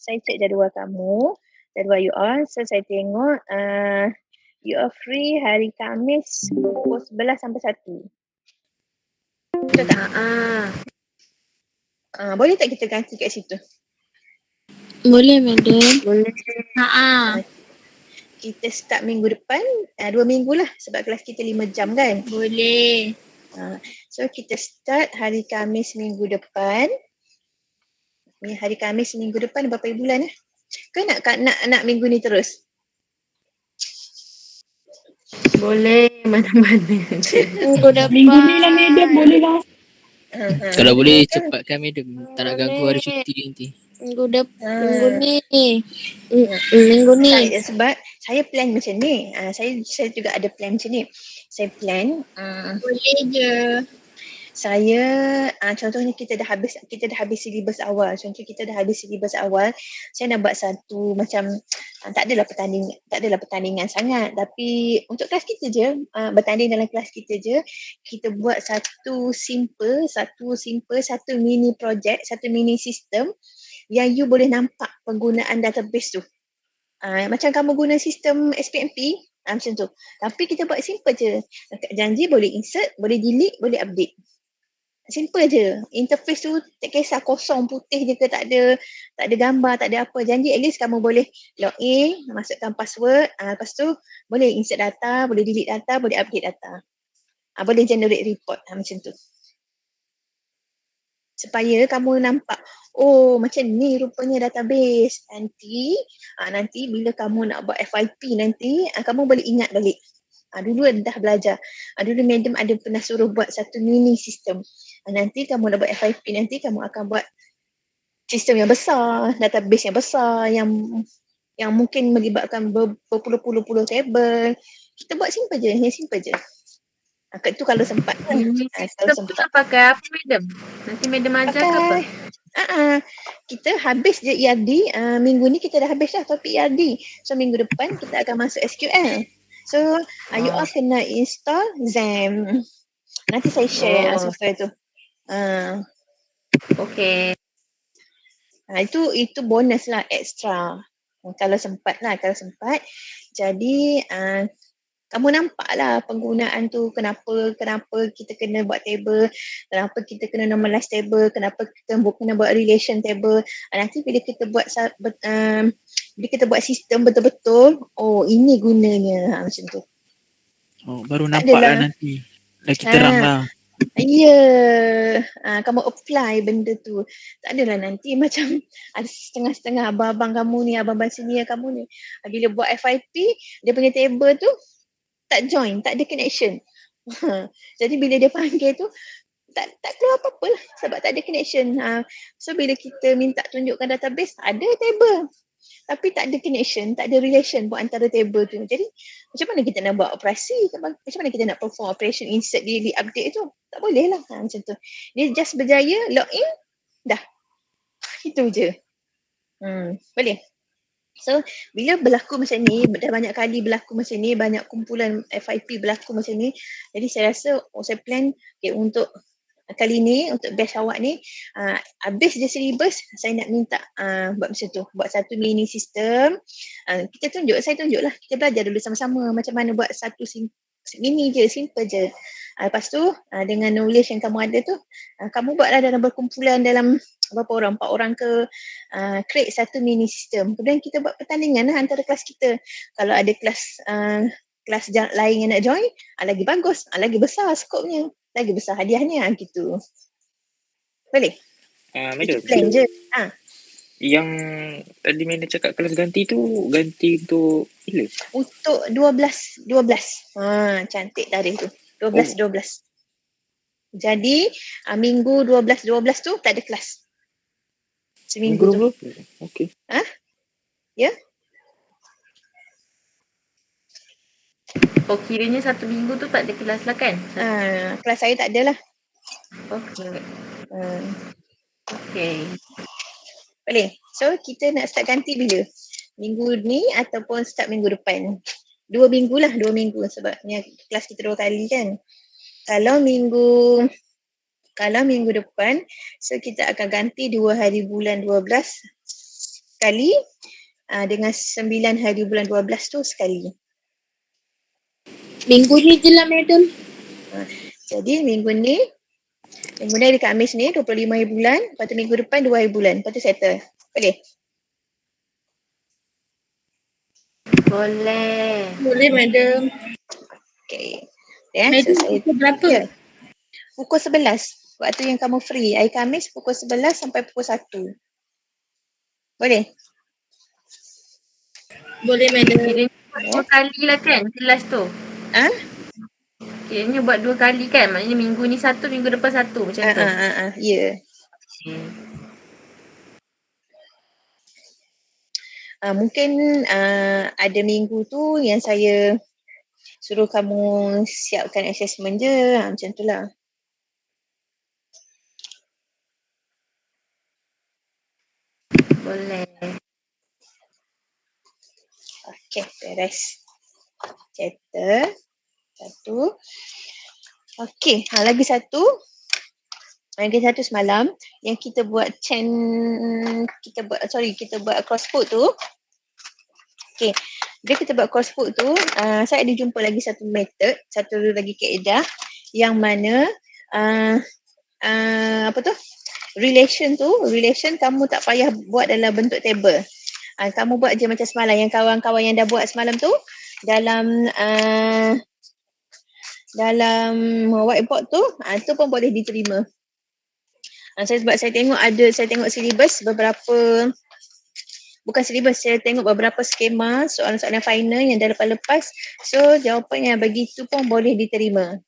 saya cek jadual kamu, jadual you all. So saya tengok you are free hari Khamis pukul 11 sampai 1. Betul tak? Boleh tak kita ganti kat situ? Boleh, madam. Boleh. Kita start minggu depan, 2 minggu lah sebab kelas kita 5 jam kan. Boleh. So kita start hari Khamis minggu depan. Hari Khamis minggu depan berapa bulan Ke nak minggu ni terus? Boleh mana-mana je. Minggu depan. Minggu ni lah madam, boleh lah. Kalau boleh cepatkan madam. Tak nak ganggu hari cuti nanti. Minggu ni. Minggu ni. Sebab saya plan macam ni. Saya juga ada plan macam ni. Saya plan Boleh je. saya contohnya kita dah habis silibus awal. Saya nak buat satu macam tak adalah pertandingan sangat, tapi untuk kelas kita je, bertanding dalam kelas kita je, kita buat satu mini project, satu mini sistem yang you boleh nampak penggunaan database tu. Macam kamu guna sistem SPMP, macam tu. Tapi kita buat simple je. Janji boleh insert, boleh delete, boleh update. Simple je. Interface tu tak kisah kosong putih je ke tak ada gambar, tak ada apa. Janji at least kamu boleh login, masukkan password, lepas tu boleh insert data, boleh delete data, boleh update data. Boleh generate report macam tu. Supaya kamu nampak, oh macam ni rupanya database. Nanti bila kamu nak buat FYP nanti, kamu boleh ingat balik. Dulu dah belajar. Dulu madam ada pernah suruh buat satu mini sistem. Nanti kamu nak buat FYP, nanti kamu akan buat sistem yang besar, database yang besar yang mungkin melibatkan berpuluh-puluh table. Kita buat simple je, Itu kalau sempat kan. Sistem tu nak pakai apa madam? Nanti madam ajar ke apa? Kita habis je ERD, minggu ni kita dah habis dah topik ERD. So minggu depan kita akan masuk SQL. So you all kena install XAMPP. Nanti saya share software tu. Okay. Itu bonus lah, extra. Kalau sempat. Jadi kamu nampak lah penggunaan tu, kenapa kita kena buat table, kenapa kita kena normalize table, kenapa kita kena buat relation table. Nanti bila kita buat sistem betul-betul, oh ini gunanya, macam tu. Baru nampak lah nanti. Lagi terang lah. Ya, kamu apply benda tu. Tak adalah nanti macam ada setengah-setengah abang-abang kamu ni, abang-abang senior kamu ni. Bila buat FYP, dia punya table tu tak join, tak ada connection. Jadi bila dia panggil tu, tak keluar apa-apa lah sebab tak ada connection. So bila kita minta tunjukkan database, ada table. Tapi tak ada connection, tak ada relation buat antara table tu. Jadi macam mana kita nak buat operasi? Macam mana kita nak perform operation insert, delete, update tu? Tak boleh lah macam tu. Dia just berjaya, login, dah. Itu je. Boleh? So bila berlaku macam ni, dah banyak kali berlaku macam ni, banyak kumpulan FYP berlaku macam ni. Jadi saya rasa, saya plan untuk kali ni, untuk batch awak ni, habis je syllabus, saya nak minta buat macam tu, buat satu mini sistem. Saya tunjuk lah, kita belajar dulu sama-sama macam mana buat satu mini je, simple je. Lepas tu, dengan knowledge yang kamu ada tu, kamu buatlah dalam berkumpulan dalam berapa orang, 4 orang ke, create satu mini sistem. Kemudian kita buat pertandingan lah antara kelas kita. Kalau ada kelas lain yang nak join, lagi bagus, lagi besar skopnya, lagi besar hadiahnya, gitu. Boleh? Madam. Plan je. Yang tadi Madam cakap kelas ganti tu, ganti untuk bila? Untuk 12. Cantik tarikh tu. 12. Jadi, minggu 12 tu tak ada kelas. Seminggu tu. Okey. Ya? Oh, kiranya satu minggu tu tak ada kelas lah kan? Kelas saya tak ada lah. Okay. Okay. Boleh. So, kita nak start ganti bila? Minggu ni ataupun start minggu depan? 2 minggu lah, 2 minggu sebab ni kelas kita 2 kali kan. Kalau minggu depan, so kita akan ganti 2 hari bulan 12 sekali. Dengan 9 hari bulan 12 tu sekali. Minggu ni je lah, madam. Jadi minggu ni hari Khamis ni 25 hari bulan, lepas tu minggu depan 2 hari bulan, lepas tu settle. Boleh? Boleh. Boleh, madam. Okay. Ya, Madam, so saya pukul berapa? ya. Pukul 11. Waktu yang kamu free. Hari Khamis pukul 11 sampai pukul 1. Boleh? Boleh, madam. Kiranya buat 2 kali lah kan kelas tu. Ha? Kiranya buat 2 kali kan. Maknanya minggu ni 1, minggu depan 1 macam tu. Ya. Mungkin ada minggu tu yang saya suruh kamu siapkan assessment je. Macam tu lah. Boleh. Okay, beres. Settle. Satu. Okay, lagi satu. Lagi satu semalam yang kita buat kita buat crossfit tu. Okay, bila kita buat crossfit tu, saya ada jumpa lagi satu method, satu lagi kaedah yang mana apa tu? Relation kamu tak payah buat dalam bentuk table. Kamu buat je macam semalam yang kawan-kawan yang dah buat semalam tu dalam whiteboard tu, tu pun boleh diterima. Sebab saya tengok silibus saya tengok beberapa skema soalan-soalan final yang dah lepas-lepas. So jawapan yang begitu pun boleh diterima.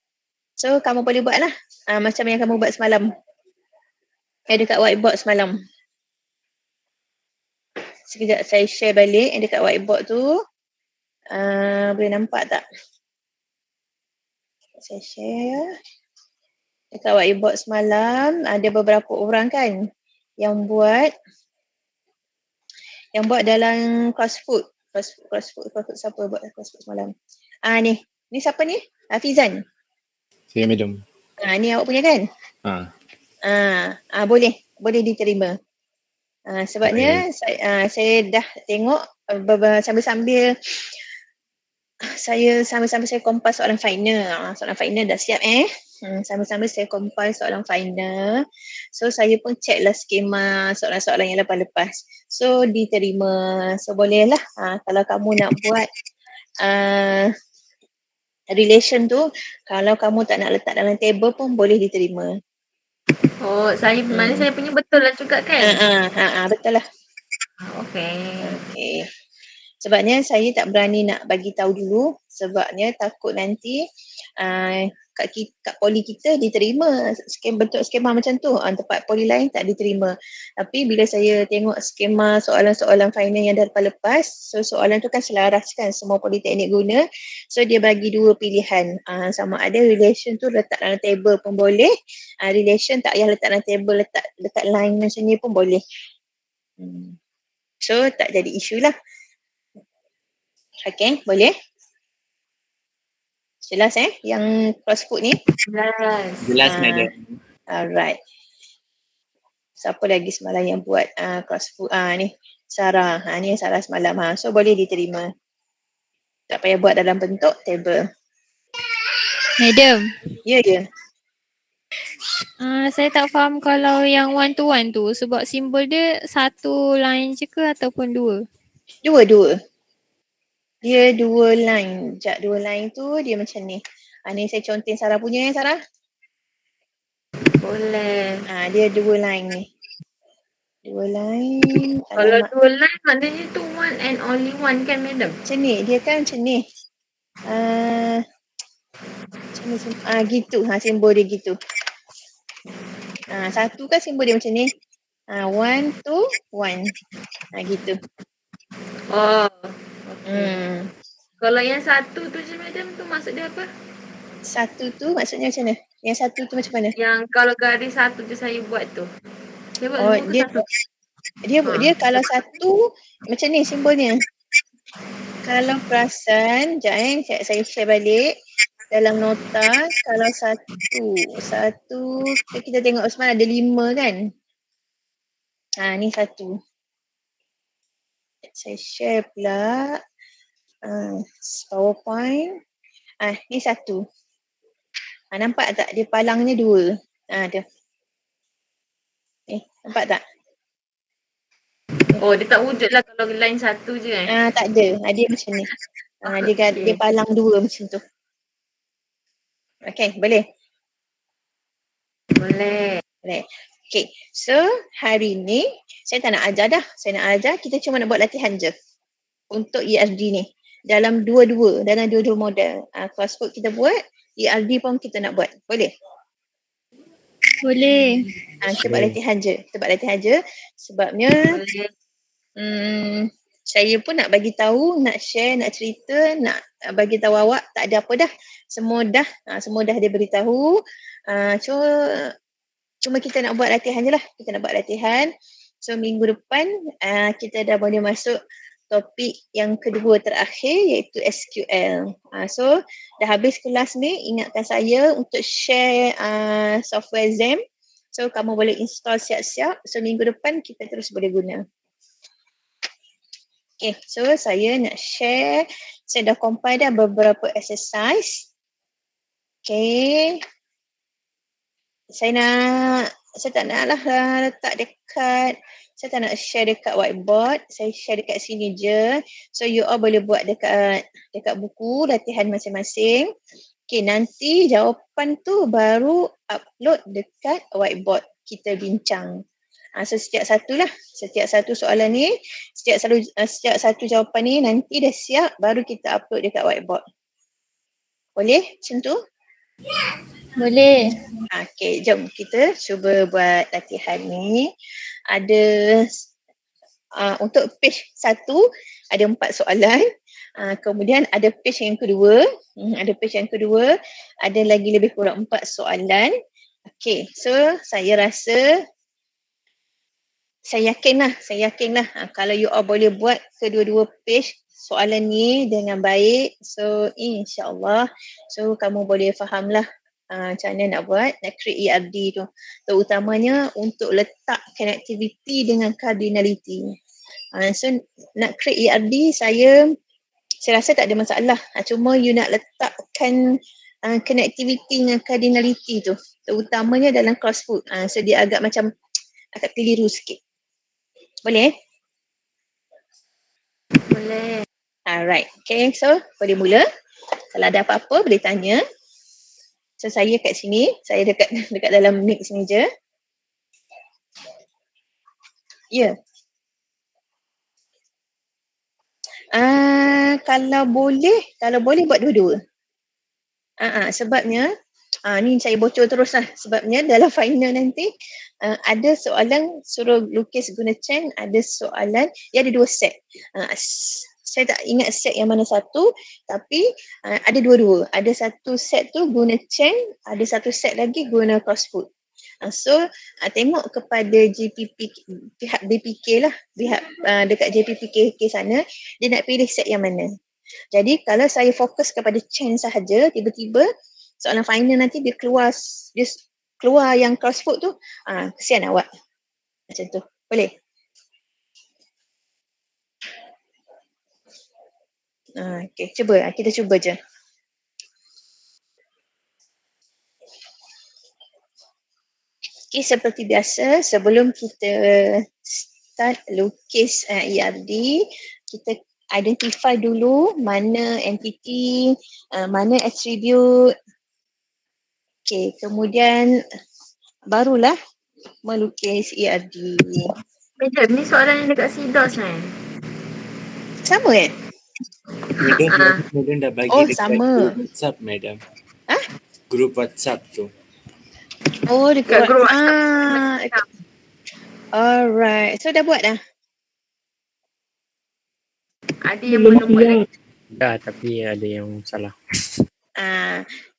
So kamu boleh buat lah macam yang kamu buat semalam. Dekat whiteboard semalam. Sekejap saya share balik yang dekat whiteboard tu. Boleh nampak tak? Saya share. Dekat whiteboard semalam ada beberapa orang kan yang buat dalam crossfit siapa buat crossfit semalam? Ni siapa ni? Hafizan. Saya madam. Ni awak punya kan? Boleh diterima. Sebabnya saya dah tengok sambil-sambil saya compile soalan final. Soalan final dah siap sambil-sambil saya compile soalan final. So saya pun check lah skema soalan-soalan yang lepas-lepas. So diterima. So boleh lah kalau kamu nak buat relation tu, kalau kamu tak nak letak dalam table pun boleh diterima. Oh, mana saya punya betul lah juga kan? Betul lah. Okay. Sebabnya saya tak berani nak bagi tahu dulu sebabnya takut nanti kat poli kita diterima bentuk skema macam tu, tempat poli lain tak diterima. Tapi bila saya tengok skema soalan-soalan final yang dah lepas, so soalan tu kan selaras kan semua politeknik guna. So dia bagi 2 pilihan, sama ada relation tu letak dalam table pun boleh, relation tak payah letak dalam table, letak line macam ni pun boleh. So tak jadi isu lah. Okay, boleh? Jelas yang crossfit ni? Jelas madam. Alright. Siapa lagi semalam yang buat crossfit? Ni Sarah. Ni Sarah semalam. So boleh diterima. Tak payah buat dalam bentuk table. Madam. Ya. Saya tak faham kalau yang one to one tu sebab simbol dia satu line je ke ataupun 2? Dua. Dia 2 line. Sekejap 2 line tu dia macam ni. Ni saya contohin Sarah punya Sarah. Boleh. Dia 2 line ni. 2 line. Kalau 2 line maknanya tu one and only one kan madam? Macam ni. Dia kan macam ni. Gitu. Simbol dia gitu. Satu kan simbol dia macam ni. 1, 2, 1. Gitu. Oh. Kalau yang satu tu je madam tu maksud dia apa? Satu tu maksudnya macam mana? Yang satu tu macam mana? Yang kalau garis satu je saya buat tu. Saya buat dia kalau satu macam ni simbolnya. Kalau perasan, sekejap saya share balik dalam nota. Kalau satu kita tengok semalam ada 5 kan? Ni satu. Saya share pula PowerPoint. Ni satu. Nampak tak dia palangnya dua? Ada. Nampak tak? Oh, dia tak wujud lah kalau line satu je Tak ada. Dia macam ni. Dia palang dua macam tu. Okay, boleh? Boleh. Okay, so hari ni saya tak nak ajar dah. Saya nak ajar, kita cuma nak buat latihan je untuk ERD ni. Dalam dua-dua model. Crossword kita buat, ERD pun kita nak buat. Boleh? Boleh. Kita buat latihan je. Sebabnya Boleh. saya pun nak bagi tahu, nak share, nak cerita, nak bagi tahu awak tak ada apa dah. Semua dah dia beritahu. Cuma kita nak buat latihan je lah. Kita nak buat latihan. So minggu depan kita dah boleh masuk topik yang kedua terakhir iaitu SQL. So dah habis kelas ni, ingatkan saya untuk share software Zem. So kamu boleh install siap-siap. So minggu depan kita terus boleh guna. Okay, so saya nak share. Saya dah compile dah beberapa exercise. Okay. Saya tak nak lah letak dekat, saya tak nak share dekat whiteboard, saya share dekat sini je. So you all boleh buat dekat buku latihan masing-masing. Okay, nanti jawapan tu baru upload dekat whiteboard kita bincang. So setiap satu soalan ni, setiap satu jawapan ni nanti dah siap baru kita upload dekat whiteboard. Boleh macam tu? Boleh. Okay, jom kita cuba buat latihan ni. Ada untuk page 1 ada 4 soalan. Kemudian ada page yang kedua, ada lagi lebih kurang 4 soalan. Okay, so saya yakinlah kalau you all boleh buat kedua-dua page soalan ni dengan baik, so insya-Allah kamu boleh fahamlah macam mana nak buat, nak create ERD tu. Terutamanya untuk letak connectivity dengan cardinality. So nak create ERD saya rasa tak ada masalah. Cuma you nak letakkan connectivity dengan cardinality tu. Terutamanya dalam crossword. So dia agak keliru sikit. Boleh? Boleh. Alright. Okay, so boleh mula. Kalau ada apa-apa boleh tanya. So saya kat sini, saya dekat dalam mix ni je. Ya. Kalau boleh buat dua-dua. Sebabnya ni saya bocor terus lah. Sebabnya dalam final nanti ada soalan suruh lukis guna chain, ada soalan, dia ada 2 set. Saya tak ingat set yang mana satu, tapi ada dua-dua. Ada satu set tu guna chain, ada satu set lagi guna crossword. So tengok kepada pihak BPK lah, pihak dekat JPPK sana, dia nak pilih set yang mana. Jadi kalau saya fokus kepada chain sahaja, tiba-tiba soalan final nanti dia keluar yang crossword tu, kesian awak. Macam tu. Boleh? Okay, kita cuba je. Okay, seperti biasa sebelum kita start lukis ERD, kita identify dulu mana entity, mana attribute. Okay, kemudian barulah melukis ERD. Jom, ni soalan yang dekat CDOS ni. Sama kan? Madam dah bagi dekat sama. Group WhatsApp, madam. Ah? Group WhatsApp tu. Oh, dekat Group WhatsApp. Alright. So dah buat dah? Ada yang belum buat lagi. Dah, tapi ada yang salah.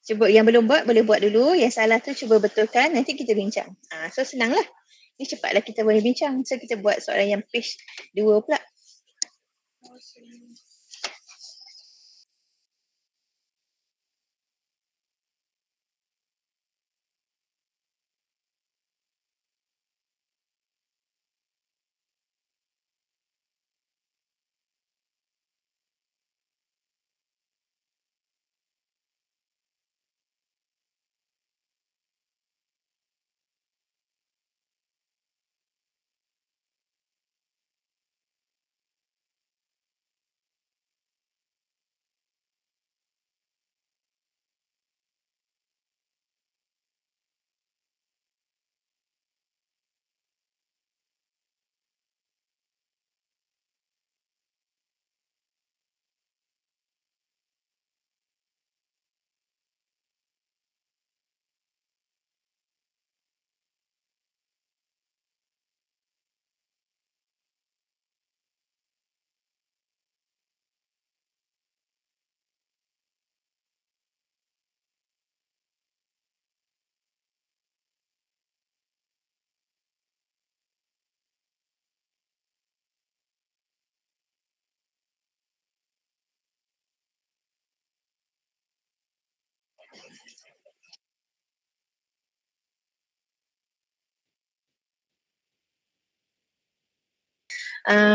Cuba yang belum buat, boleh buat dulu. Yang salah tu cuba betulkan, nanti kita bincang. So senanglah. Ni cepatlah kita boleh bincang. So kita buat soalan yang page 2 pula.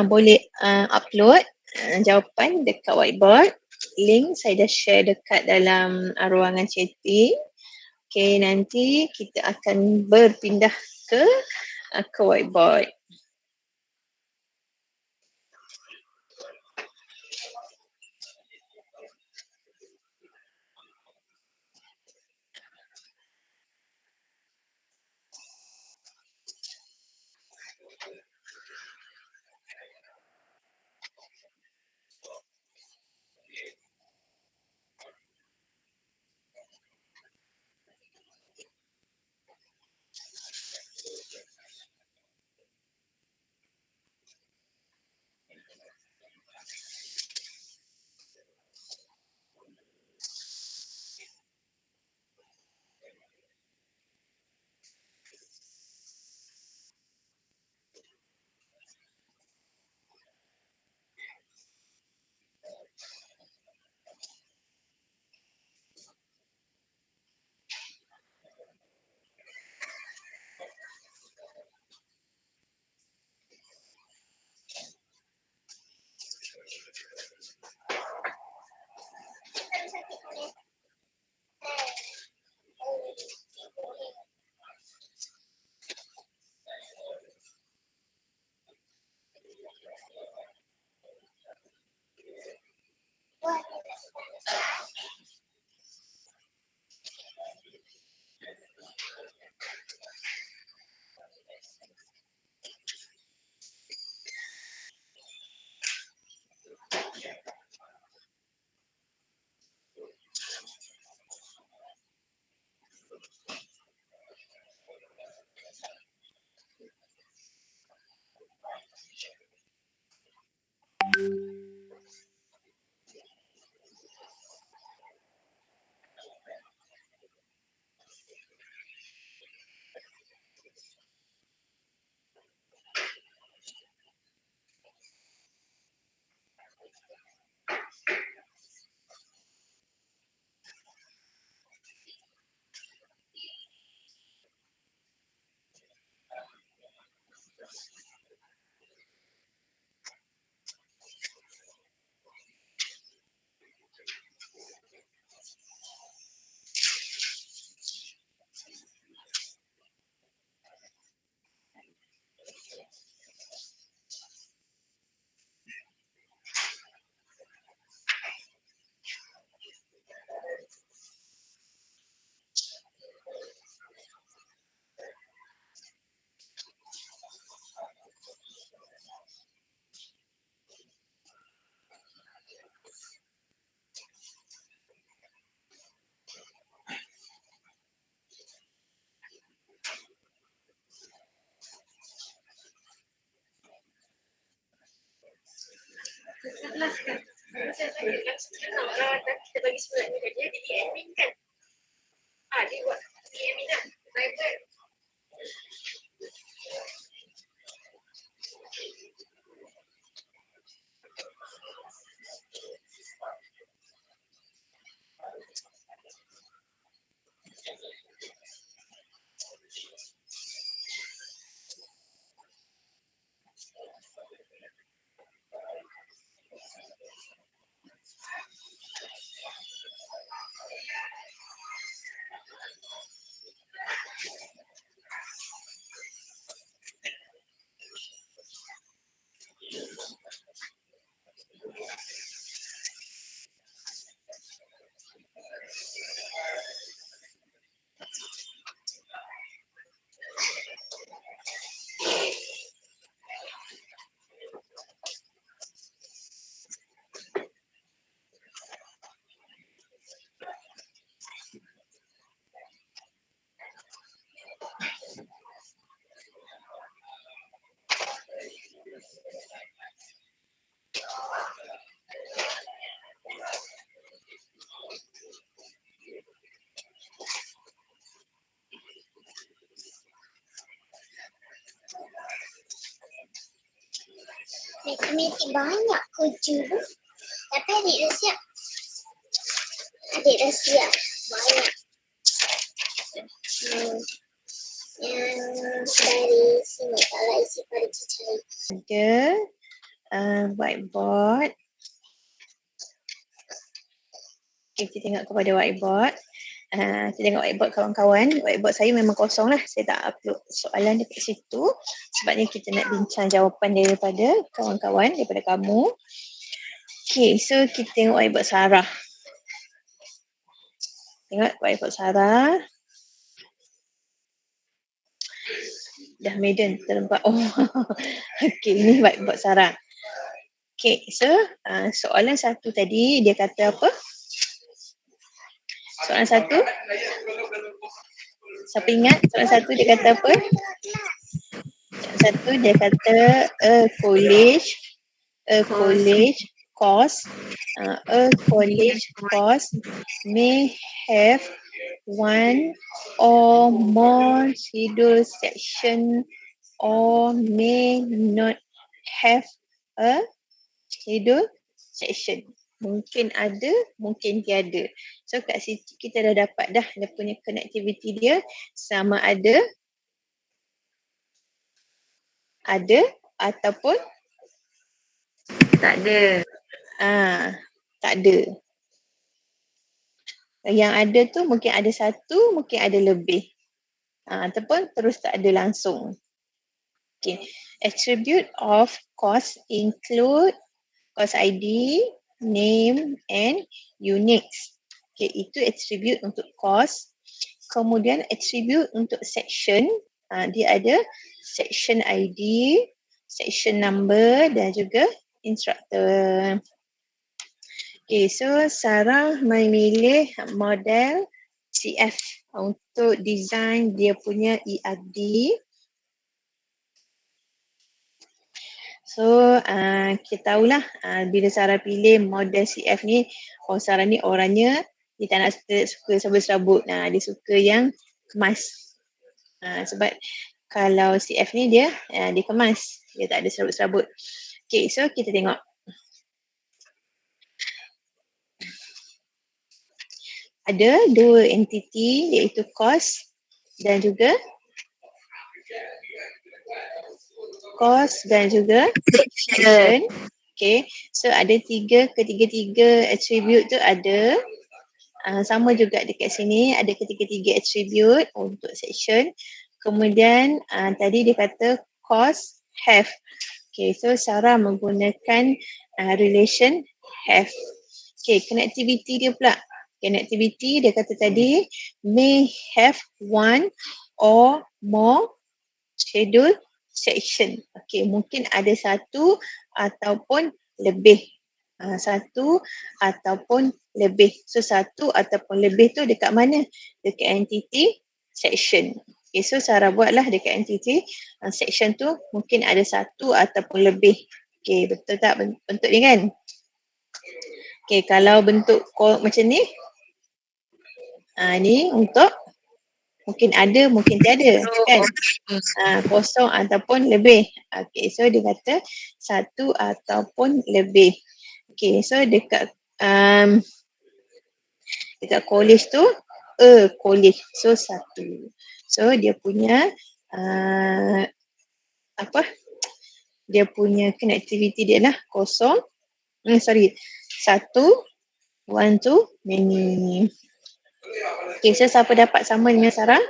Boleh upload jawapan dekat whiteboard. Link saya dah share dekat dalam ruangan chatting. Okay, nanti kita akan berpindah ke whiteboard. Kita bagi surat ni dia jadi admin kan. Dia buat admin kan. Matematik banyak kerja tu. Tapi adik dah siap. Adik dah siap. banyak. Hmm, yang dari sini kalau isi pergi cari. Ada whiteboard. Okay, kita tengok kepada whiteboard. Kita tengok whiteboard kawan-kawan. Whiteboard saya memang kosong lah. Saya tak upload soalan dekat situ. Sebabnya kita nak bincang jawapan daripada kawan-kawan, daripada kamu. Okay, so kita tengok whiteboard Sarah. Tengok whiteboard Sarah. Dah Maiden terlempak. Oh, okay, ni whiteboard Sarah. Okay, so soalan satu tadi dia kata apa? Soalan satu. Siapa ingat soalan satu dia kata apa? Soalan satu dia kata a college course may have one or more schedule section or may not have a schedule section. Mungkin ada, mungkin tiada. So kat situ kita dah dapat dah dia punya connectivity dia sama ada ataupun Tak ada. tak ada. Yang ada tu mungkin ada satu, mungkin ada lebih. Ataupun terus tak ada langsung. Okay. Attribute of course include course ID, name and uniques. Okay, itu attribute untuk course. Kemudian attribute untuk section, dia ada section ID, section number dan juga instructor. Okay, so Sarah memilih model CF untuk design dia punya ERD. So kita tahulah bila Sarah pilih model CF ni, Sarah ni orangnya dia tak nak suka serabut-serabut. Dia suka yang kemas. Sebab kalau CF ni dia kemas, dia tak ada serabut-serabut. Okay, so kita tengok. Ada dua entiti iaitu course dan juga section. Okay, so ada ketiga-tiga attribute tu ada. Sama juga dekat sini ada ketiga-tiga attribute untuk section. Kemudian tadi dia kata course have. Okay, so Sarah menggunakan relation have. Okay, connectivity dia pula. Connectivity dia kata tadi may have one or more schedule section. Okay, mungkin ada satu ataupun lebih. Satu ataupun lebih. So satu ataupun lebih tu dekat mana? Dekat entity section. Okay, so Sarah buatlah dekat entity section tu mungkin ada satu ataupun lebih. Okay, betul tak bentuk ni kan? Okay, kalau bentuk macam ni, ni untuk mungkin ada, mungkin tiada kan? Kosong ataupun lebih. Okay, so dia kata satu ataupun lebih. Okay, so dekat college tu, college. So satu. So dia punya dia punya connectivity dia lah kosong. Satu, one to many. Okay, so siapa dapat sama dengan Sarah?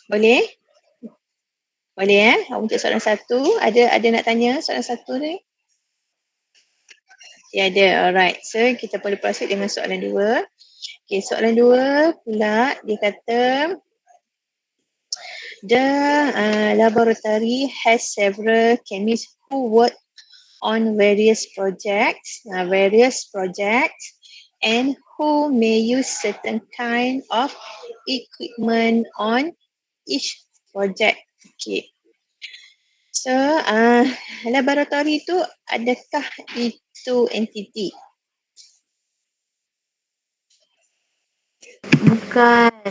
Boleh? Boleh untuk soalan satu. Ada nak tanya soalan satu ni? Ya, ada. Alright. So kita boleh proceed dengan soalan dua. Okay, soalan dua pula dia kata the laboratory has several chemists who work on various projects and who may use certain kind of equipment on each project. Okay. So, laboratory tu adakah itu entiti? Bukan.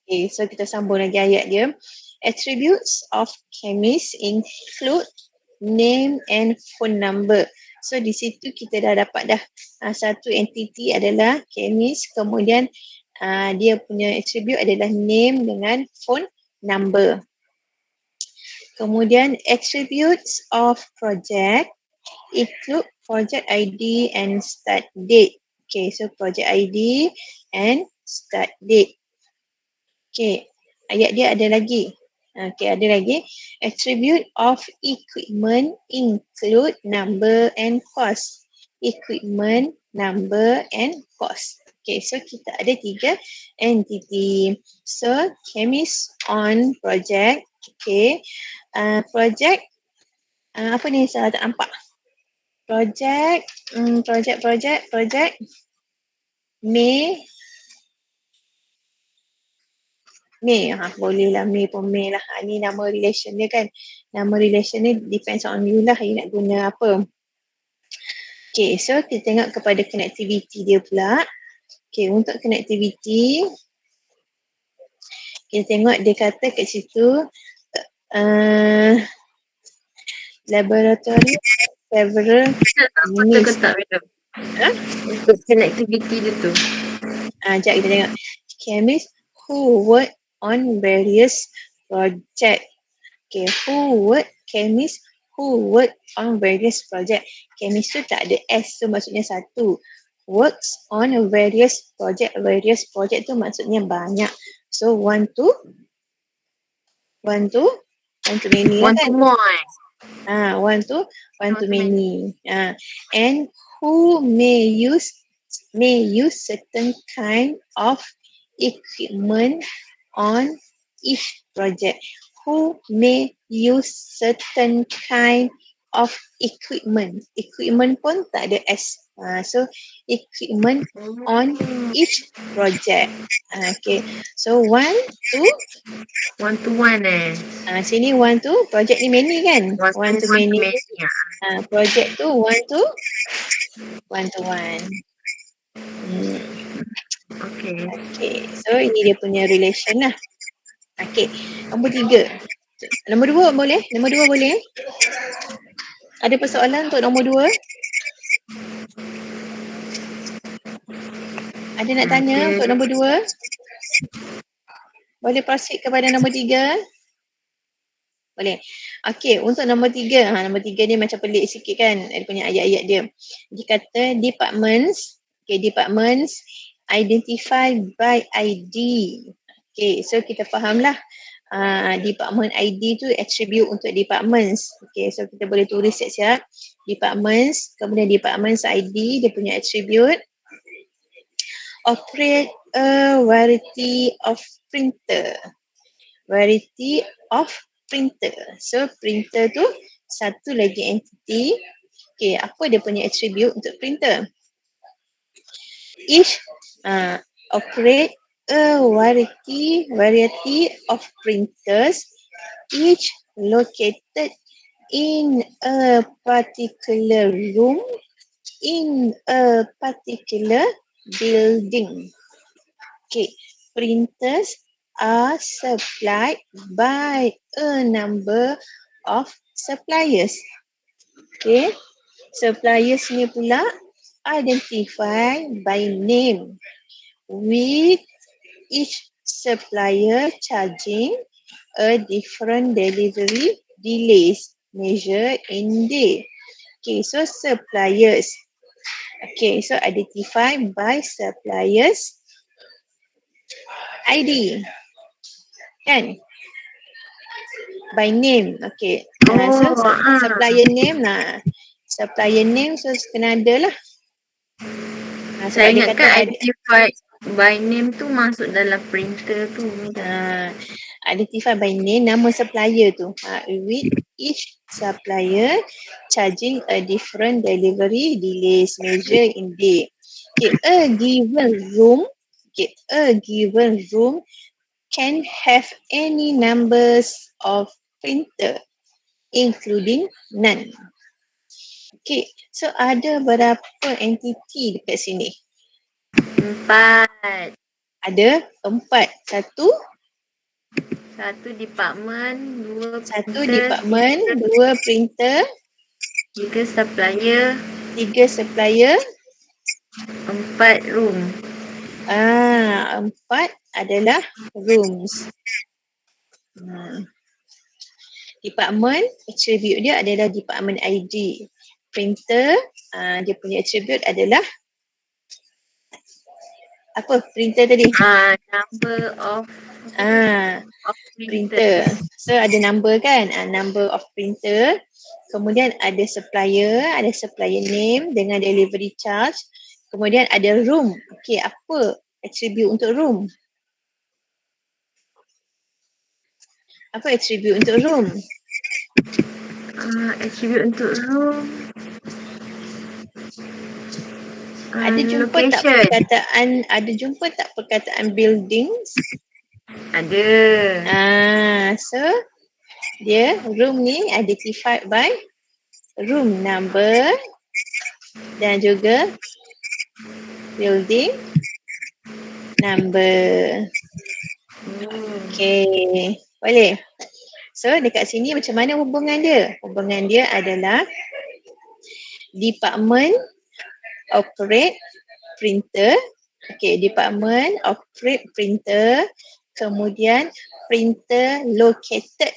Okay, so kita sambung lagi ayat dia. Attributes of chemists include name and phone number. So di situ kita dah dapat dah satu entity adalah chemist, kemudian dia punya attribute adalah name dengan phone number. Kemudian attributes of project include project ID and start date. Okay, so project ID and start date. Okay, ayat dia ada lagi. Okay, ada lagi. Attribute of equipment include number and cost. Equipment, number and cost. Okay, so kita ada 3 entity. So, chemist on project. Okay, project, apa ni saya tak nampak. Project, project, May, boleh lah May pun May lah. Ni nama relation dia kan. Nama relation ni depends on you lah, you nak guna apa. Okay, so kita tengok kepada connectivity dia pula. Okay, untuk connectivity, kita tengok dia kata kat situ, laboratory several Betul ke tak, Madam? Untuk connectivity dia tu. Sekejap kita tengok. Chemists who work on various project. Okay, chemists who work on various project. Chemist tu tak ada S tu maksudnya satu. Works on various project. Various project tu maksudnya banyak. So one to many One kan? to more. One to many. And who may use certain kind of equipment on each project. Who may use certain kind of equipment. Equipment pun tak ada S. So equipment on each project. Okay. So one to One. sini one to project ni many kan? One to many. Project tu one to one. Okay, so ini dia punya relation lah. Okay, nombor 3. Nombor 2 boleh? Nombor 2 boleh? Ada persoalan untuk nombor 2? Ada nak tanya untuk nombor 2? Boleh proceed kepada nombor 3? Boleh. Okay, untuk nombor 3. Nombor 3 ni macam pelik sikit kan. Dia punya ayat-ayat dia. Dia kata departments. Okay, departments identified by ID. Okay, so kita fahamlah department ID tu attribute untuk departments. Okay, so kita boleh tulis siap-siap. Departments, kemudian departments ID, dia punya attribute. Operate a variety of printer. Variety of printer. So printer tu satu lagi entity. Okay, apa dia punya attribute untuk printer? Each operate a variety of printers, each located in a particular room in a particular building. Okay, printers are supplied by a number of suppliers. Okay, suppliers ni pula identified by name, with each supplier charging a different delivery delays measured in day. Okay, so suppliers. Okay, so identified by suppliers ID. Kan? By name. Okay. So supplier name supplier name so kena ada lah. Saya ingatkan identified by name tu masuk dalam printer tu. Identify by name, nama supplier tu. With each supplier charging a different delivery delays measure in day. Okay, a given room can have any numbers of printer, including none. Okay, so ada berapa entity dekat sini? 4. Ada 4. Satu department, 2 department, 2 printer, 3 supplier, 3 supplier, 4 room. 4 adalah rooms. Department, attribute dia adalah department ID. Printer, dia punya attribute adalah apa printer tadi? Number of Printer. So ada number kan? Number of printer. Kemudian ada supplier name dengan delivery charge. Kemudian ada room. Okey, apa attribute untuk room? Apa attribute untuk room? Attribute untuk room. Ada jumpa tak perkataan buildings? Ada. So dia room ni identified by room number dan juga building number. Okay, boleh. So dekat sini macam mana hubungan dia? Hubungan dia adalah department operate printer. Okay, department operate printer. Kemudian printer located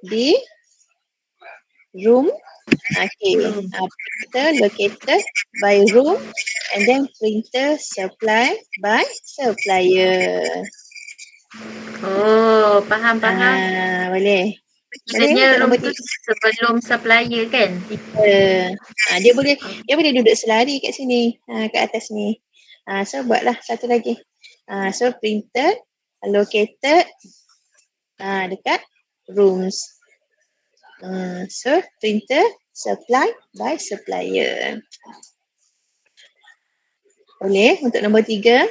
di room. Okay, printer located by room and then printer supply by supplier. Oh, faham. Boleh. Maksudnya room tu sebelum supplier kan? Dia boleh duduk selari kat sini, kat atas ni. So buatlah satu lagi. So printer located dekat rooms. So printer supply by supplier. Boleh untuk nombor 3?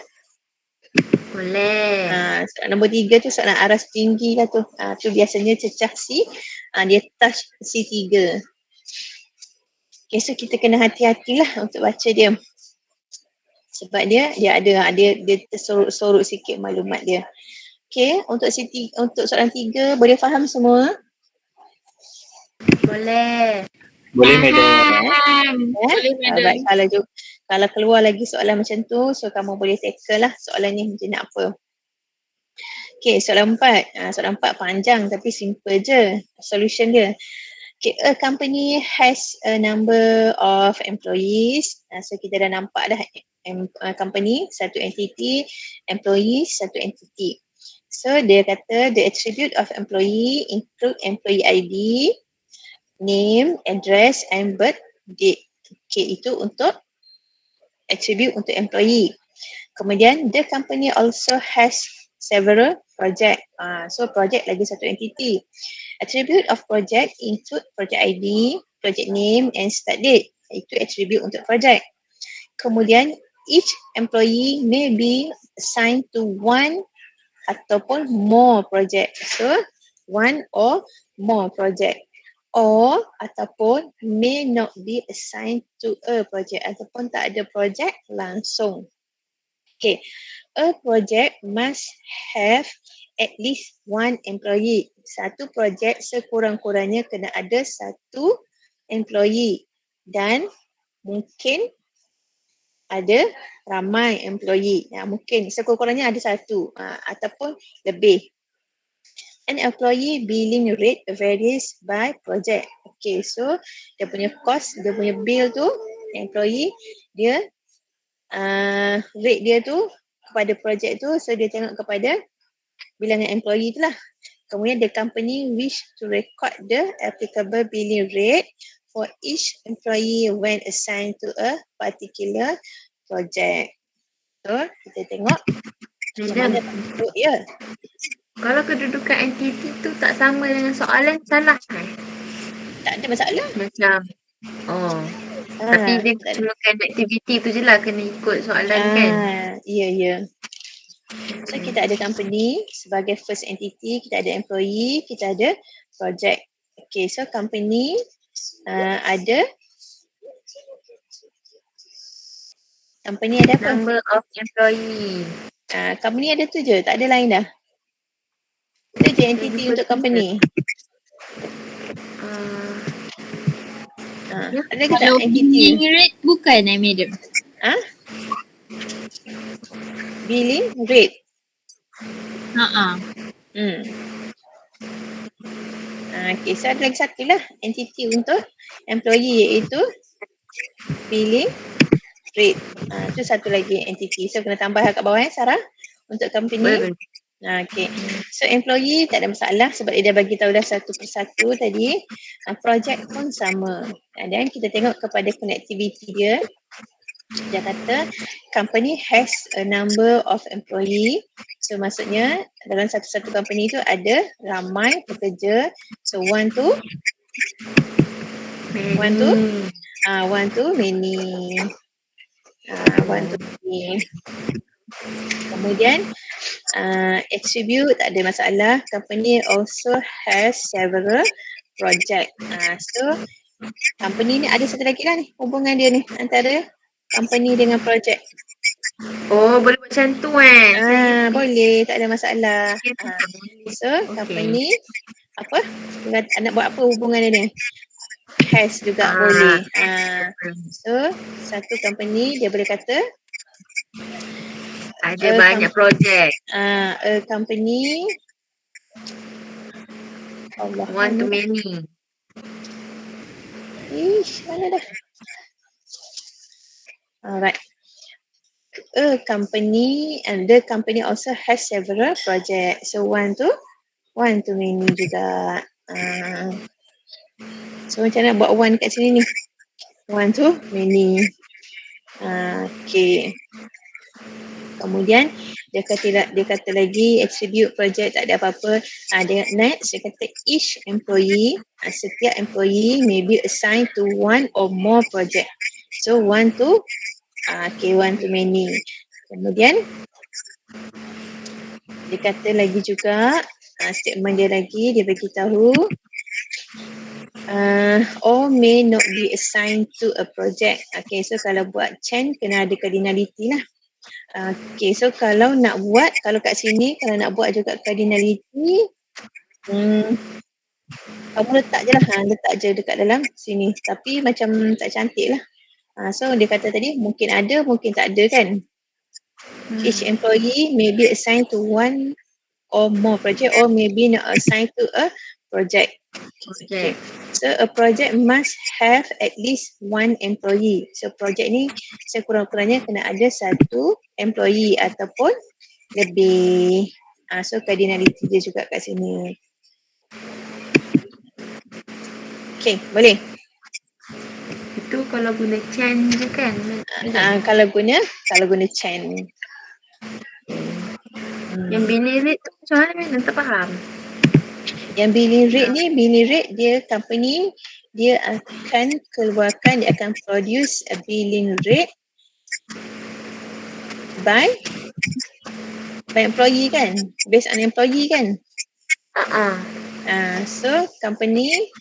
Boleh. Soalan nombor 3 tu soalan aras tinggi lah tu. Tu biasanya cecah C. Dia touch C3. Okay, so kita kena hati-hatilah untuk baca dia. Sebab dia tersorok-sorok sikit maklumat dia. Okay, untuk soalan 3 boleh faham semua? Boleh. Boleh, madam. Boleh, madam. Alright, kalau keluar lagi soalan macam tu, so kamu boleh tackle lah soalan ni macam nak apa. Okay, soalan 4. Soalan 4 panjang tapi simple je solution dia. Okay, a company has a number of employees. So kita dah nampak dah company, satu entity, employees, satu entity. So dia kata the attribute of employee include employee ID, name, address and birth date. Okay, itu untuk attribute untuk employee. Kemudian the company also has several project. So project lagi satu entity. Attribute of project include project ID, project name and start date. Itu attribute untuk project. Kemudian each employee may be assigned to one ataupun more project. So one or more project. Or ataupun may not be assigned to a project ataupun tak ada project langsung. Okay, a project must have at least one employee. Satu project sekurang-kurangnya kena ada satu employee dan mungkin ada ramai employee. Mungkin sekurang-kurangnya ada satu ataupun lebih. An employee billing rate varies by project. Okay, so dia punya cost, dia punya bill tu, employee, dia rate dia tu kepada project tu, so dia tengok kepada bilangan employee tu lah. Kemudian the company wish to record the applicable billing rate for each employee when assigned to a particular project. So, kita tengok macam mana bentuk dia. Kalau kedudukan entiti tu tak sama dengan soalan, salah kan? Tak ada masalah. Macam, tapi dia cuma aktiviti tu je lah kena ikut soalan kan? Ya. So kita ada company sebagai first entity, kita ada employee, kita ada project. Okay, so company ada apa? Number of employee. Company ada tu je, tak ada lain dah. Itu je entity untuk company. Ada ke tak Kalau entity? billing rate bukan madam? Billing rate. Ha. Okay, so ada lagi satu lah entity untuk employee iaitu billing rate. Tu satu lagi entity. So kena tambah kat bawah Sarah untuk company. Boleh. Okay. So employee tak ada masalah sebab dia dah bagi tahu dah satu persatu tadi. Project pun sama. Dan kita tengok kepada connectivity dia. Dia kata company has a number of employee. So maksudnya dalam satu-satu company tu ada ramai pekerja. So one to many. One to many. Kemudian attribute tak ada masalah. Company also has several project. So company ni ada satu lagi lah ni hubungan dia ni antara company dengan project. Oh, boleh buat macam tu Boleh, tak ada masalah. So company apa? Nak buat apa hubungan dia ni? Has juga boleh. So satu company dia boleh kata ada banyak projek. A company One to many. Mana dah? Alright. A company and the company also has several projects. So one to many juga. So macam mana buat one kat sini ni? One to many. Okay. Kemudian dia kata lagi attribute project tak ada apa-apa. Dia next dia kata each employee, setiap employee may be assigned to one or more project. So one to many. Kemudian dia kata lagi juga statement dia lagi dia bagi tahu or may not be assigned to a project. Okay, so kalau buat change kena ada cardinality lah. Okay, so kalau kat sini kalau nak buat juga cardinality, kamu letak je lah, letak je dekat dalam sini. Tapi macam tak cantik lah. So dia kata tadi mungkin ada, mungkin tak ada kan. Each employee may be assigned to one or more project or maybe not assigned to a project. Okay. So a project must have at least one employee. So project ni sekurang-kurangnya kena ada satu employee ataupun lebih. So cardinality dia juga kat sini. Okay, boleh? Itu kalau guna chain je kan? Kalau guna chain. Yang billing rate tu macam mana? Tak faham. Yang billing rate dia company dia akan keluarkan, dia akan produce a billing rate by employee kan, based on employee kan. So company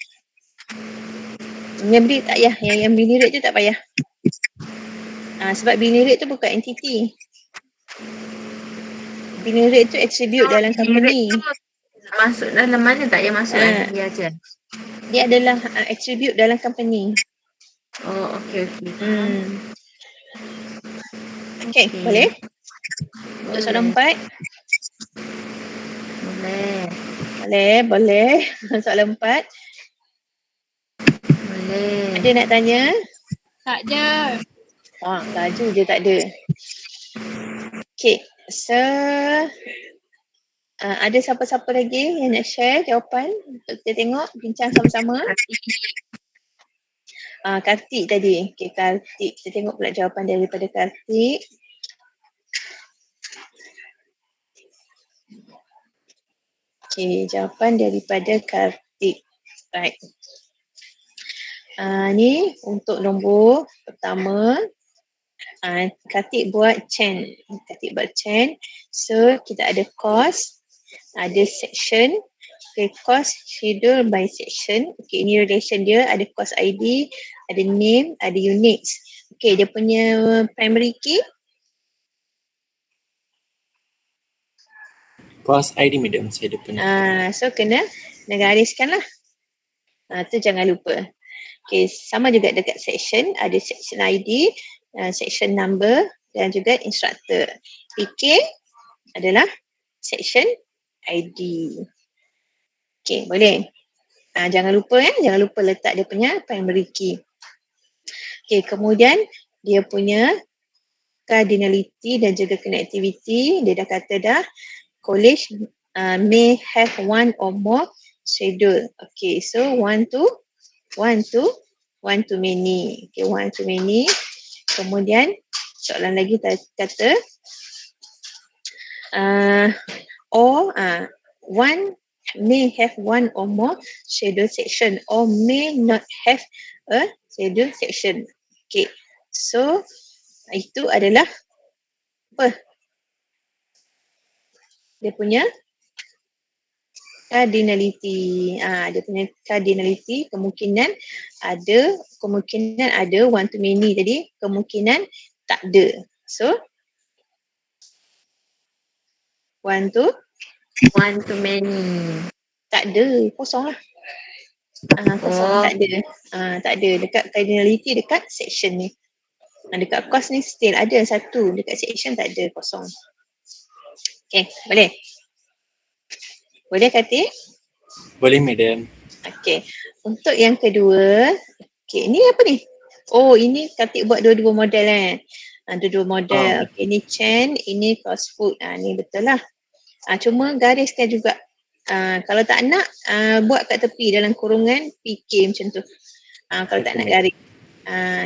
yang billing tak payah, yang billing rate tu tak payah. Sebab billing rate tu bukan entity. Billing rate tu attribute dalam company. Masuk dalam mana tak yang masuk dia je? Dia adalah attribute dalam company. Oh, okay. Okay, boleh? Untuk soalan 4. Boleh. Soalan 4. Boleh. Ada nak tanya? Tak ada. Laju je tak ada. Okay, so ada siapa-siapa lagi yang nak share jawapan untuk kita tengok, bincang sama-sama? Kartik tadi. Okay, Kartik. Kita tengok pula jawapan daripada Kartik. Okay, jawapan daripada Kartik. Right. Ni untuk nombor pertama. Kartik buat chain. So, kita ada cost, ada section. Okay, cost schedule by section. Okay, ini relation dia. Ada cost ID, ada name, ada units. Okay, dia punya primary key. Cost ID madam saya ada pernah. So, kena gariskan lah. Tu jangan lupa. Okay, sama juga dekat section, ada section ID, section number dan juga instructor. PK adalah section ID. Okay, boleh. Jangan lupa jangan lupa letak dia punya primary key. Okay, kemudian dia punya cardinality dan juga connectivity, dia dah kata dah college may have one or more schedule. Okay, so one to many. Okay, one to many. Kemudian soalan lagi kata one may have one or more schedule section or may not have a schedule section. Okay, so itu adalah apa? Dia punya cardinality. Dia punya cardinality kemungkinan ada one to many, jadi kemungkinan tak ada. So one to many. tak ada, kosong lah. Kosong, tak ada. Tak ada dekat cardinality dekat section ni. Dekat course ni still ada satu, dekat section tak ada, kosong. Okay, boleh? Boleh Katik? Boleh madam. Okay, untuk yang kedua, okay, ni apa ni? Oh, ini Katik buat dua-dua model dua-dua model. Okay, ni Chen, ini course food. Ni betul lah. Cuma gariskan juga. Kalau tak nak, buat kat tepi dalam kurungan PK macam tu. Kalau tak nak garis.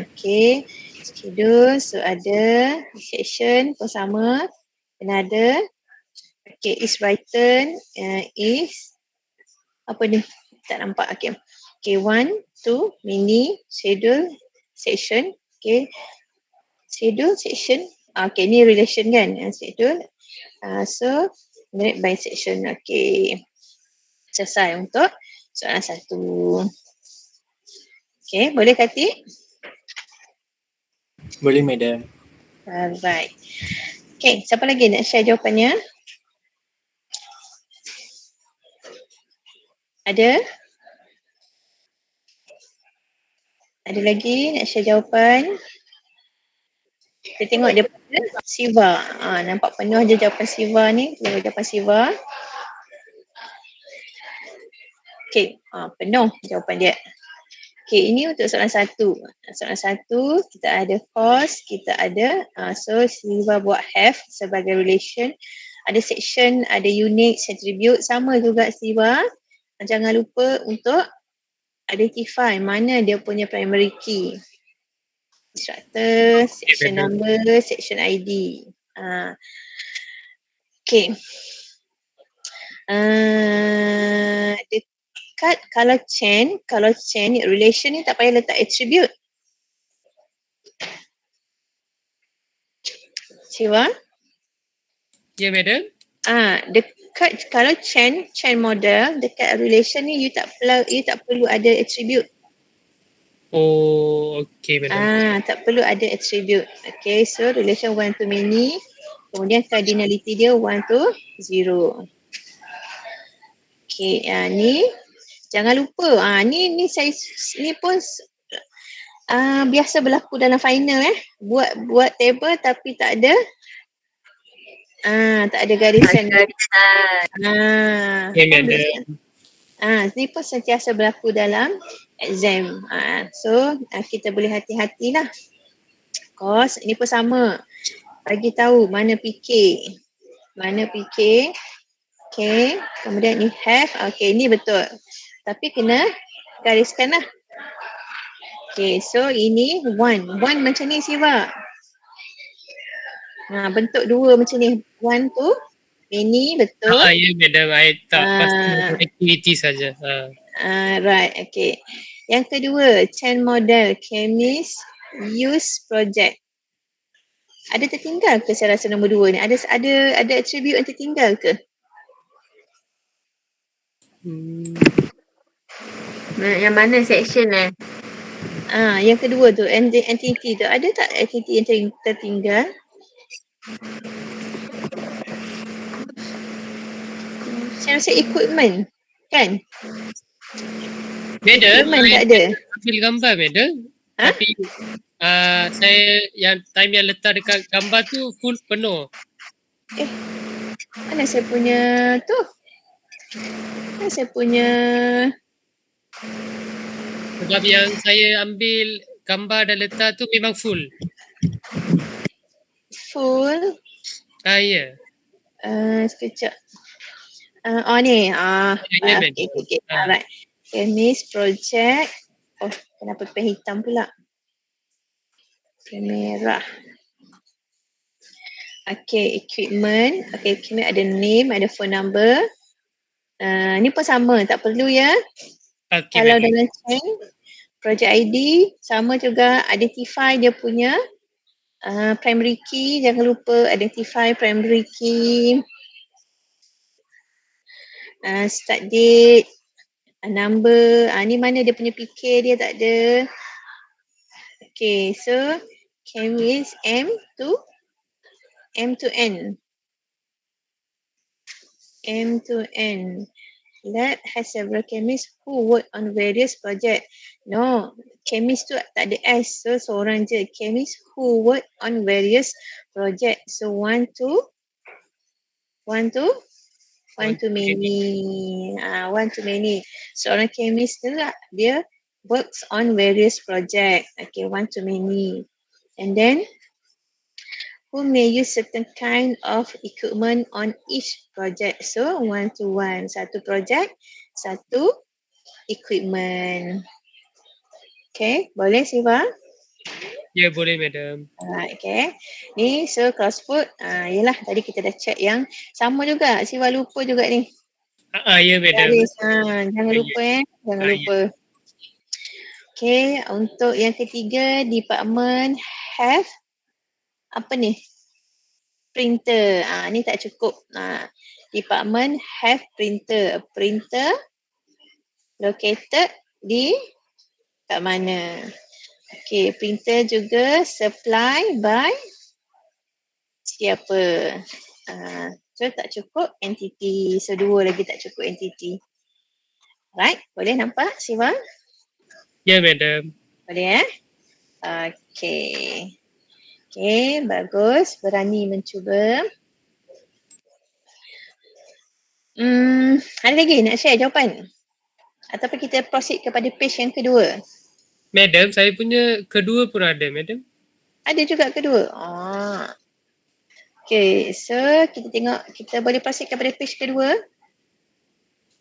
Okay, schedule. So ada section pun sama. Another. Okay, is written. Is apa ni? Tak nampak. Okay. Okay, one, two, mini, schedule, section. Okay. Schedule, section. Okay, ni relation kan? Schedule. So, direct by section. Okay. Selesai untuk soalan 1. Okay, boleh Katik? Boleh madam. Alright. Okay, siapa lagi nak share jawapannya? Ada? Ada lagi nak share jawapan? Kita tengok dia pada Siva. Nampak penuh je jawapan Siva ni. Jawapan Siva. Okay, penuh jawapan dia. Okay, ini untuk soalan 1. Soalan 1, kita ada course, kita ada, so Siva buat have sebagai relation. Ada section, ada unit, attribute, sama juga Siva. Jangan lupa untuk identify mana dia punya primary key. Instructor, section number, section ID. Okay. Dekat kalau chain relation ni tak payah letak attribute. Siva? Ya, madam. Dekat kalau chain model dekat relation ni you tak perlu ada attribute. Oh, okay, madam. Tak perlu ada attribute. Okay, so relation one to many. Kemudian cardinality dia 1 to 0. Okay, ni jangan lupa. Ni saya ni pun biasa berlaku dalam final Buat table tapi tak ada tak ada garisan. Ya, madam. Ni pun sentiasa berlaku dalam exam. So kita boleh hati-hatilah. Course ini pun sama. Bagi tahu mana PK. Okay, kemudian ni have. Okay, ni betul. Tapi kena gariskan lah. Okay, so ini one macam ni Siva. Bentuk dua macam ni. One to many, betul. Ya, madam. I tak pasti activity saja. Right, okay. Yang kedua, Chen model chemist use project. Ada tertinggal ke saya rasa nombor 2 ni? Ada attribute yang tertinggal ke? Yang mana section Yang kedua tu, entity tu. Ada tak entity yang tertinggal? Saya rasa equipment, kan? Madam, Equipment tak ada. ambil gambar madam. Ha? Tapi saya yang time yang letak dekat gambar tu full penuh. Mana saya punya tu? Mana saya punya Sebab yang saya ambil gambar dan letak tu memang full. full? Ya. Sekejap. Oh ni. Ya, madam. Okay. Alright. Chemist project. Oh, kenapa pen hitam pula? Pen merah. Okay, equipment. Okay, equipment ada name, ada phone number. Ni pun sama, tak perlu ya. Okay, Kalau madam. dalam chain, project ID sama juga, identify dia punya primary key, jangan lupa identify primary key. Start date, number, ni mana dia punya PK dia tak ada. Okay, so chemist M to N. M to N. Lab has several chemists who work on various projects. No, chemist tu tak ada S. So, seorang je. Chemist who work on various projects. So, one too many. One too many. Seorang chemist tu dia works on various projects. Okay, one too many. And then, who may use certain kind of equipment on each project. So, 1-to-1. Satu project, satu equipment. Okay, boleh Siva? Ya, boleh madam. Okay. Ni, so crossfoot. Yelah, tadi kita dah check yang sama juga. Siva lupa juga ni. Ya, madam. Garis. Jangan lupa Jangan Ya. lupa. Okay, untuk yang ketiga, department have apa ni? Printer. Ni tak cukup. Department have printer. Printer located di kat mana? Okay, printer juga supply by siapa? So tak cukup entity. So 2 lagi tak cukup entity. Right? Boleh nampak Siva? Ya, madam. Boleh Okay. Okay, bagus. Berani mencuba. Ada lagi nak share jawapan? Ataupun kita proceed kepada page yang kedua? Madam, saya punya kedua pun ada, madam. Ada juga kedua? Okay, so kita tengok, kita boleh proceed kepada page kedua?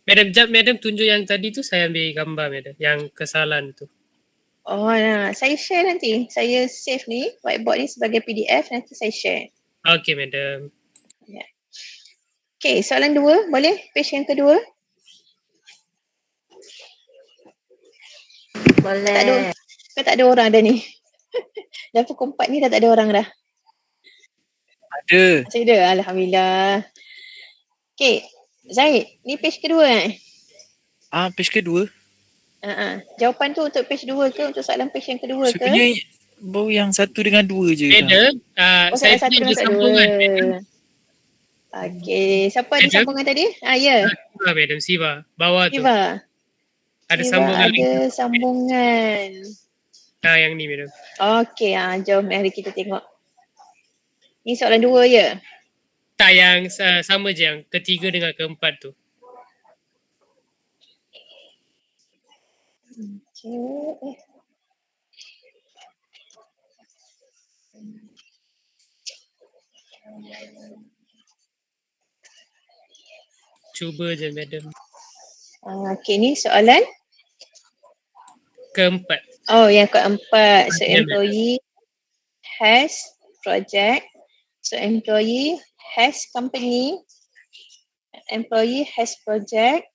Madam, jap madam tunjuk yang tadi tu saya ambil gambar, madam. Yang kesalahan tu. Saya share nanti. Saya save ni, whiteboard ni sebagai PDF, nanti saya share. Okay, madam. Okay, soalan 2, boleh? Page yang kedua? Boleh. Tak ada orang dah ni? Dah pukul 4 ni dah tak ada orang dah? Ada. Masih ada? Alhamdulillah. Okay, Zahid, ni page kedua Page kedua. Jawapan tu untuk page 2 ke? Untuk soalan page yang kedua ke? Sebenarnya baru yang 1 dengan 2 je. Madam, saya satu punya dengan ada sambungan. Okay, siapa ada Madam? sambungan tadi? Ya. Madam, Siva. Bawah tu. Siva. Ada Siva sambungan. ada sambungan. Yang ni, madam. Okay, jom mari kita tengok. Ni soalan 2 je. Tak, yang sama je. Yang ketiga dengan keempat tu. Okay. Cuba je, madam. Okay, ni soalan Keempat. yang keempat. So, Ya, employee has project. So, employee has company. Employee has project.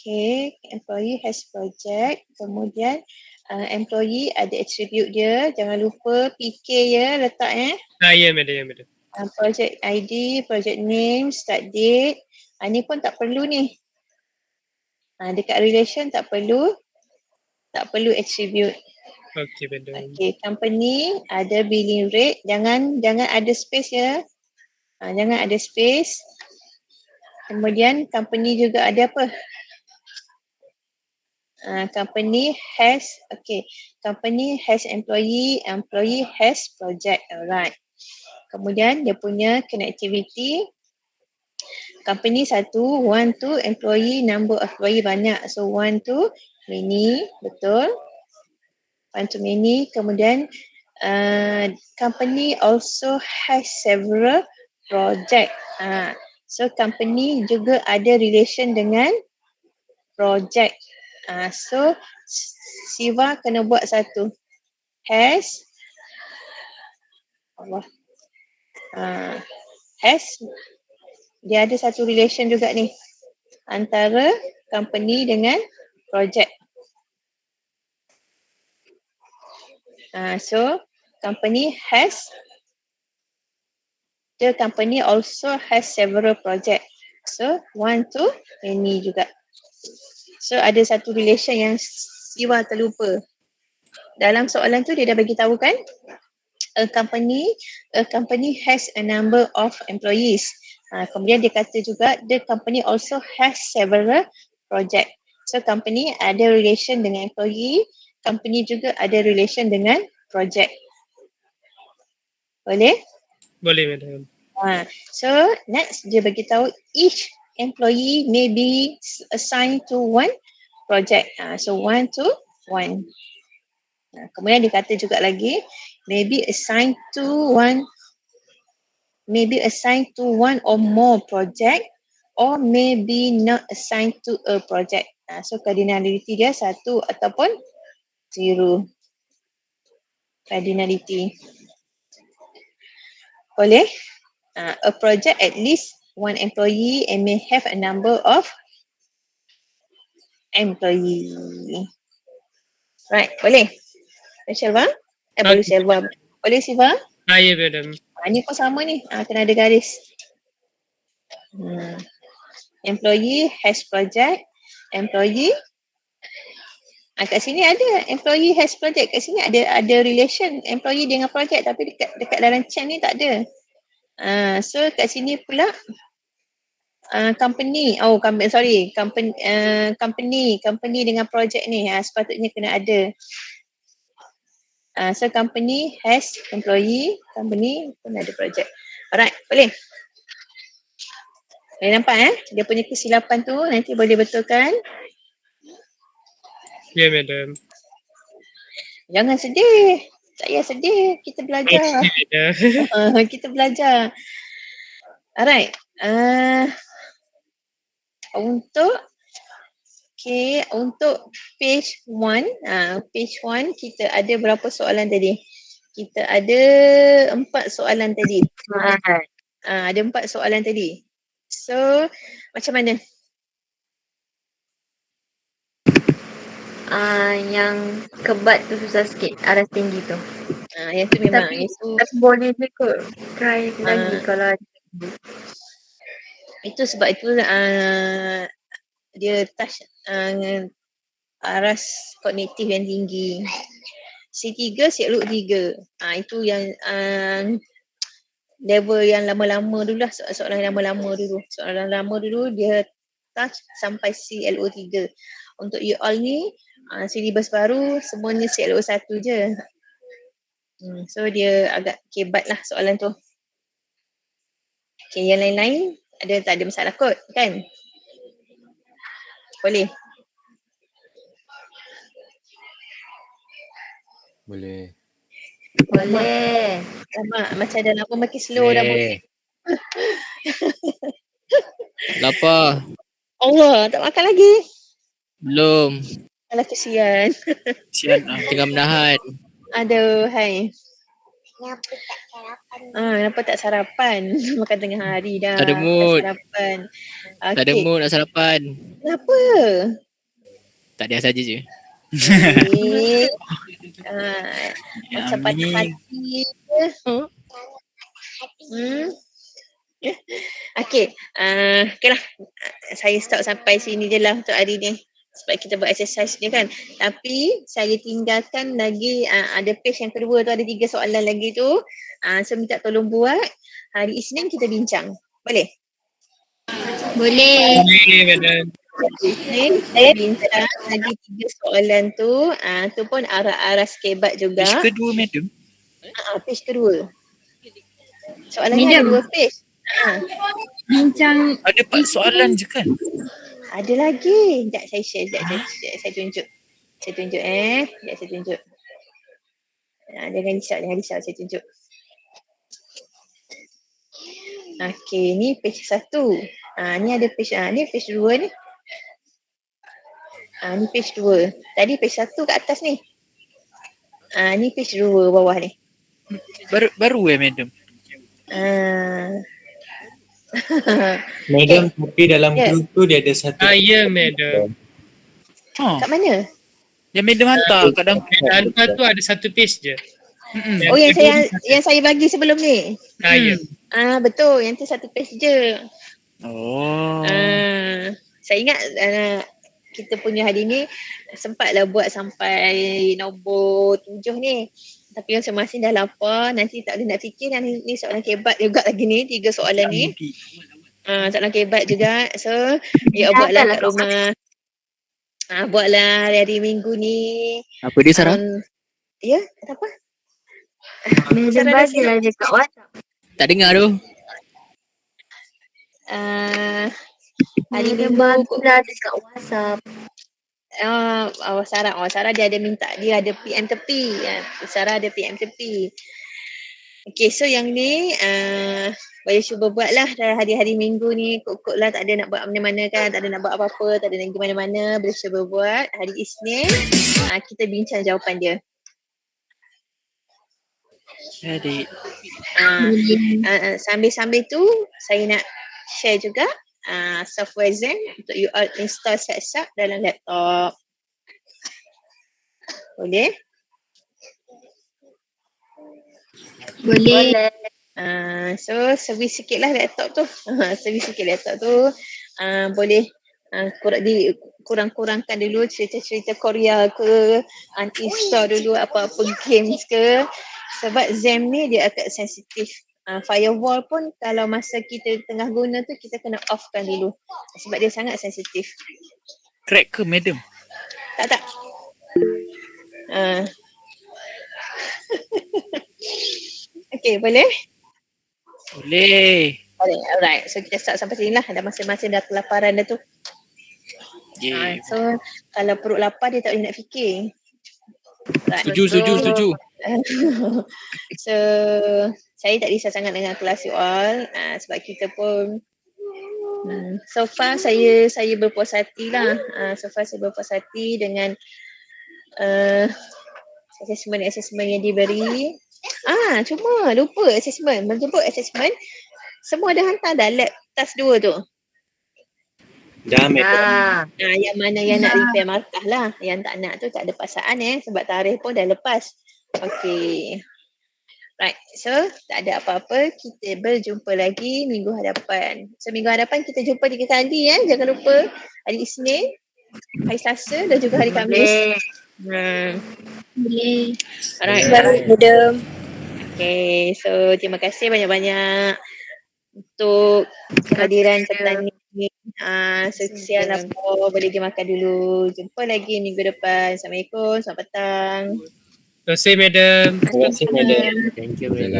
Okay, employee has project. Kemudian, employee ada attribute dia. Jangan lupa PK ya letak Ya, madam. Ya, madam. Project ID, project name, start date. Ni pun tak perlu ni. Dekat relation tak perlu attribute. Okay, madam. Okay, company ada billing rate. Jangan ada space ya. Jangan ada space. Kemudian company juga ada apa? Company has employee has project. Alright. Kemudian dia punya connectivity. Company satu, one to employee, number of employee banyak. So one to many, betul. One to many. Kemudian company also has several project. So company juga ada relation dengan project. So Siva kena buat satu. Has dia ada satu relation juga ni antara company dengan project. So the company also has several project. So one to many juga. So ada satu relation yang Siva terlupa. Dalam soalan tu dia dah bagi tahu kan? A company has a number of employees. Kemudian dia kata juga the company also has several project. So company ada relation dengan employee, company juga ada relation dengan project. Boleh? Boleh madam. So next dia bagi tahu each employee may be assigned to one project. So 1 to 1. Kemudian dia kata juga lagi maybe assigned to one or more project or maybe not assigned to a project. So cardinality dia 1 ataupun 0. Cardinality. Boleh? A project at least one employee and may have a number of employee. Right, boleh? Shelva? Boleh Shelva. Boleh Siva? Ya madam. Ni pun sama ni. Kena ada garis. Employee has project. Employee. Kat sini ada employee has project. Kat sini ada relation employee dengan project tapi dekat dalam chat ni tak ada. So kat sini pula company dengan project ni sepatutnya kena ada. So company has employee, company pun ada project. Alright, boleh? Boleh nampak dia punya kesilapan tu nanti boleh betulkan. Ya madam. Jangan sedih. Tak payah sedih. Kita belajar. Kita belajar. Alright. Untuk page 1 kita ada berapa soalan tadi? Kita ada 4 soalan tadi. Ada 4 soalan tadi. So, macam mana? Yang kebat tu susah sikit, aras tinggi tu. Yang tu memang. Tapi boleh je kot. Try lagi kalau ada. Itu sebab itu dia touch aras kognitif yang tinggi. C3, Sialuk 3. Itu yang level yang lama-lama dulu lah. Soalan lama-lama dulu. Soalan lama dulu dia touch sampai CLO 3. Untuk you all ni, syllabus baru semuanya CLO 1 je. So dia agak kebat lah soalan tu. Okay, yang lain-lain tak ada masalah kot kan? Boleh? Boleh. Boleh. Macam dah lama makin slow dah boleh. Lapar. Allah, tak makan lagi? Belum. Alah kesian. Sian tengah menahan. Aduh, hai. Kenapa Kenapa tak tak sarapan? sarapan? Makan tengah hari dah. Tak ada mood. Tak sarapan. Tak ada mood nak sarapan. Kenapa? Tak ada saja je. Macam patah hati. Okay lah. Saya stop sampai sini je lah untuk hari ni. Sebab kita buat exercise ni kan. Tapi saya tinggalkan lagi ada page yang kedua tu ada 3 soalan lagi tu. So minta tolong buat. hari Isnin kita bincang. Boleh? Boleh. Boleh, madam. Isnin kita bincang lagi 3 soalan tu. Tu pun arah-arah skebat juga. Page kedua madam. Page kedua. Soalannya ada Madam. 2 page. Bincang Ada 4 soalan je kan? Ada lagi. Sekejap saya share. Sekejap saya tunjuk. Sekejap saya tunjuk. Jangan risau saya tunjuk. Okey, ni page 1. Ni ada page ni page 2 ni. Ni page 2. Tadi page 1 kat atas ni. Ni page 2 bawah ni. Baru madam. Madam, tapi dalam Ya. group tu dia ada satu. Ya, madam. Kat mana? Yang madam hantar kat dalam. Hantar tu ada satu page je. Oh, yang saya bagi sebelum ni. Ya. Betul, yang tu satu page je. Oh. Saya ingat kita punya hari ni sempatlah buat sampai nombor 7 ni. Tapi masing-masing dah lapar, nanti tak boleh nak fikir. Ni soalan kebat juga lagi ni, 3 soalan ni. Soalan kebat juga. So, buatlah kat rumah. Buatlah hari Minggu ni. Apa dia Sarah? Ya, kenapa? Madam bagilah dia kat WhatsApp. Tak dengar tu. Hari Madam Minggu bagilah dia kat WhatsApp. Sarah dia ada minta, dia ada PM tepi. Sarah ada PM tepi. Okay, so yang ni boleh cuba buat lah hari-hari Minggu ni. Kok lah tak ada nak buat mana-mana kan, tak ada nak buat apa-apa, tak ada nak pergi mana-mana, boleh cuba buat. Hari Isnin kita bincang jawapan dia. Adik. Sambil-sambil tu saya nak share juga software Zen untuk you all install siap-siap dalam laptop. Boleh? boleh. So servis sikit lah laptop tu. Servis sikit laptop tu. Boleh kurang-kurangkan dulu cerita-cerita Korea ke, uninstall dulu apa-apa games ke. Sebab Zen ni dia agak sensitif. Firewall pun kalau masa kita tengah guna tu kita kena offkan dulu. Sebab dia sangat sensitif. Crack ke madam? Tak. Okay, boleh? Boleh. Alright. So kita start sampai sini lah. Dah masing-masing dah kelaparan dah tu. Yeah. So kalau perut lapar dia tak boleh nak fikir. Right. Setuju. So saya tak risau sangat dengan kelas you all sebab kita pun so far saya berpuas hati lah. So far saya berpuas hati dengan assessment yang diberi. Cuma lupa assessment. Menjemput assessment semua dah hantar dah lab task 2 tu. Dah madam. Yang mana yang nak repair markah lah. Yang tak nak tu tak ada paksaan sebab tarikh pun dah lepas. Okay. Right. So tak ada apa-apa. Kita berjumpa lagi minggu hadapan. So minggu hadapan kita jumpa 3 kali jangan lupa. Hari Isnin, hari Selasa dan juga hari Khamis. Boleh. Alright. Madam. Okay. So terima kasih banyak-banyak untuk kehadiran petang ni. Sekian apa, boleh pergi makan dulu. Jumpa lagi minggu depan. Assalamualaikum, selamat petang. Terima kasih, madam. Terima kasih madam. Thank you madam.